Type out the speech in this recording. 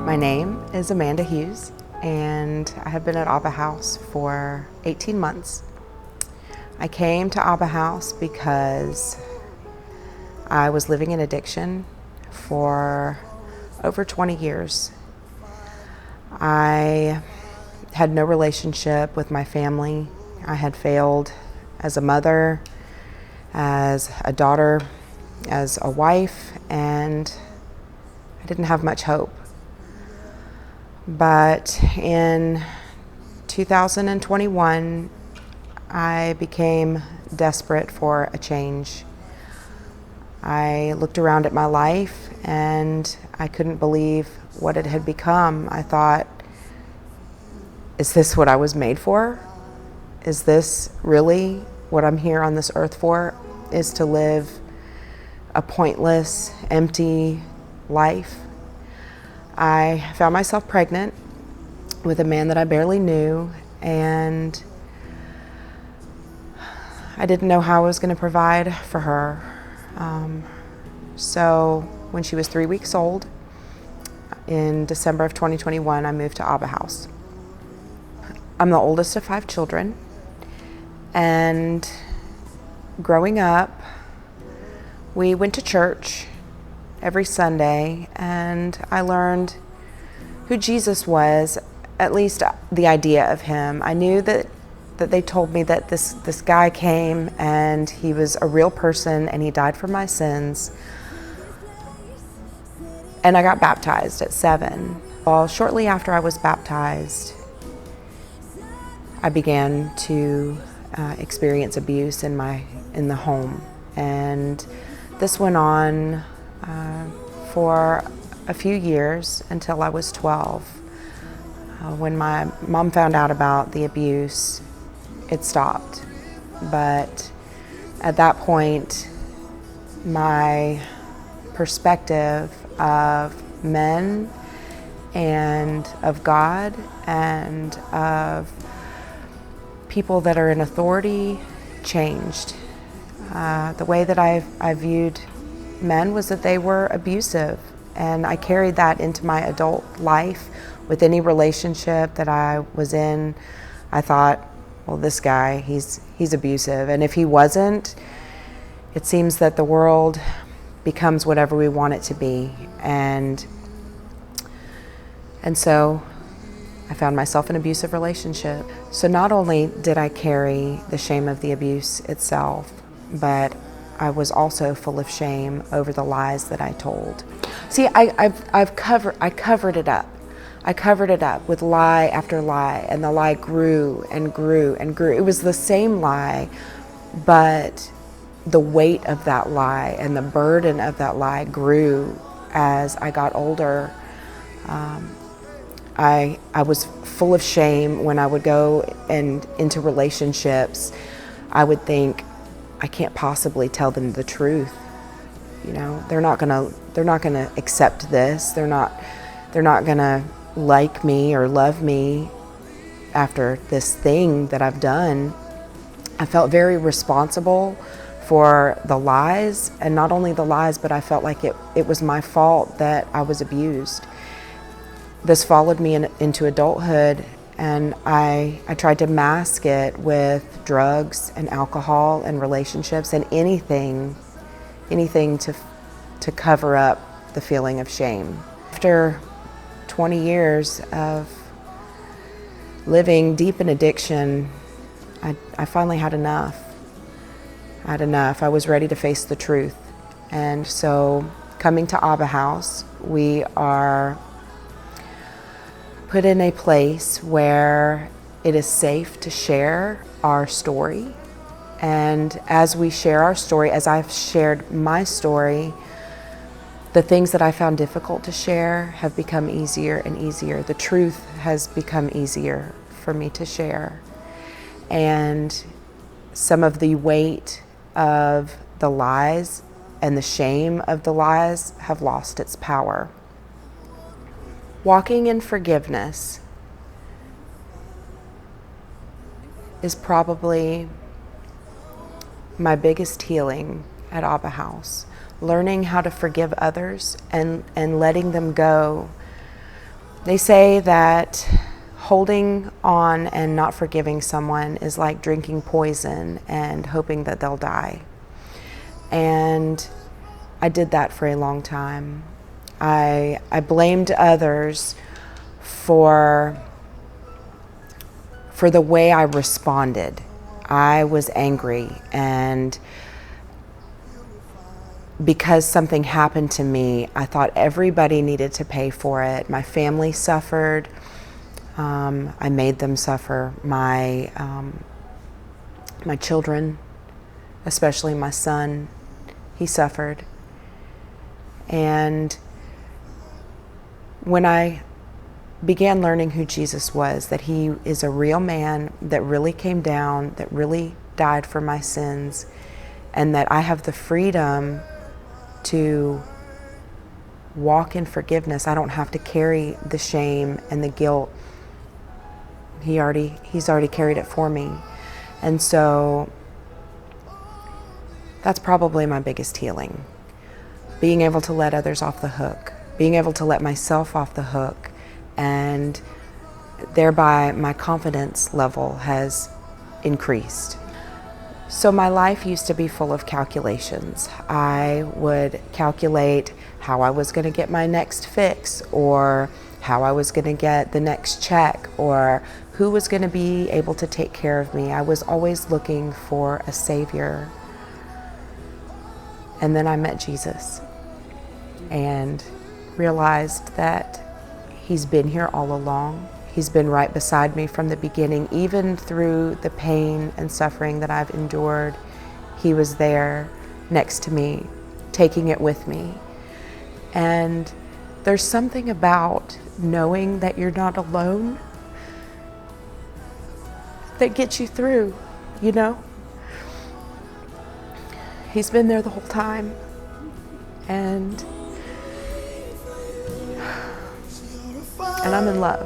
My name is Amanda Hughes, and I have been at Abba House for 18 months. I came to Abba House because I was living in addiction for over 20 years. I had no relationship with my family. I had failed as a mother, as a daughter, as a wife, and I didn't have much hope. But in 2021, I became desperate for a change. I looked around at my life and I couldn't believe what it had become. I thought, is this what I was made for? Is this really what I'm here on this earth for? Is to live a pointless, empty life? I found myself pregnant with a man that I barely knew, and I didn't know how I was going to provide for her. So when she was 3 weeks old, in December of 2021, I moved to Abba House. I'm the oldest of 5 children, and growing up, we went to church every Sunday, and I learned who Jesus was, at least the idea of him. I knew that they told me that this guy came and he was a real person and he died for my sins. And I got baptized at 7. Well, shortly after I was baptized, I began to experience abuse in the home, and this went on for a few years until I was 12. When my mom found out about the abuse, it stopped. But at that point, my perspective of men and of God and of people that are in authority changed. The way that I viewed men was that they were abusive, and I carried that into my adult life. With any relationship that I was in, I thought, well, this guy, he's abusive, and if he wasn't, it seems that the world becomes whatever we want it to be, and so I found myself in an abusive relationship. So not only did I carry the shame of the abuse itself, but I was also full of shame over the lies that I told. See, I covered it up. I covered it up with lie after lie, and the lie grew and grew and grew. It was the same lie, but the weight of that lie and the burden of that lie grew as I got older. I was full of shame when I would go into relationships. I would think, I can't possibly tell them the truth. You know, they're not gonna accept this. They're not gonna like me or love me after this thing that I've done. I felt very responsible for the lies, and not only the lies, but I felt like it was my fault that I was abused. This followed me into adulthood, and I tried to mask it with drugs and alcohol and relationships and anything to cover up the feeling of shame. After 20 years of living deep in addiction, I finally had enough. I had enough. I was ready to face the truth. And so coming to Abba House, we are put in a place where it is safe to share our story. And as we share our story, as I've shared my story, the things that I found difficult to share have become easier and easier. The truth has become easier for me to share. And some of the weight of the lies and the shame of the lies have lost its power. Walking in forgiveness is probably my biggest healing at Abba House. Learning how to forgive others and letting them go They say that holding on and not forgiving someone is like drinking poison and hoping that they'll die. And I did that for a long time. I blamed others for the way I responded. I was angry, and because something happened to me, I thought everybody needed to pay for it. My family suffered. I made them suffer. My children, especially my son, he suffered. And when I began learning who Jesus was, that he is a real man that really came down, that really died for my sins, and that I have the freedom to walk in forgiveness. I don't have to carry the shame and the guilt. He's already carried it for me. And so that's probably my biggest healing. Being able to let others off the hook, being able to let myself off the hook, and thereby my confidence level has increased. So my life used to be full of calculations. I would calculate how I was going to get my next fix, or how I was going to get the next check, or who was going to be able to take care of me. I was always looking for a savior. And then I met Jesus and realized that he's been here all along. He's been right beside me from the beginning, even through the pain and suffering that I've endured. He was there next to me, taking it with me. And there's something about knowing that you're not alone that gets you through, you know? He's been there the whole time. And I'm in love.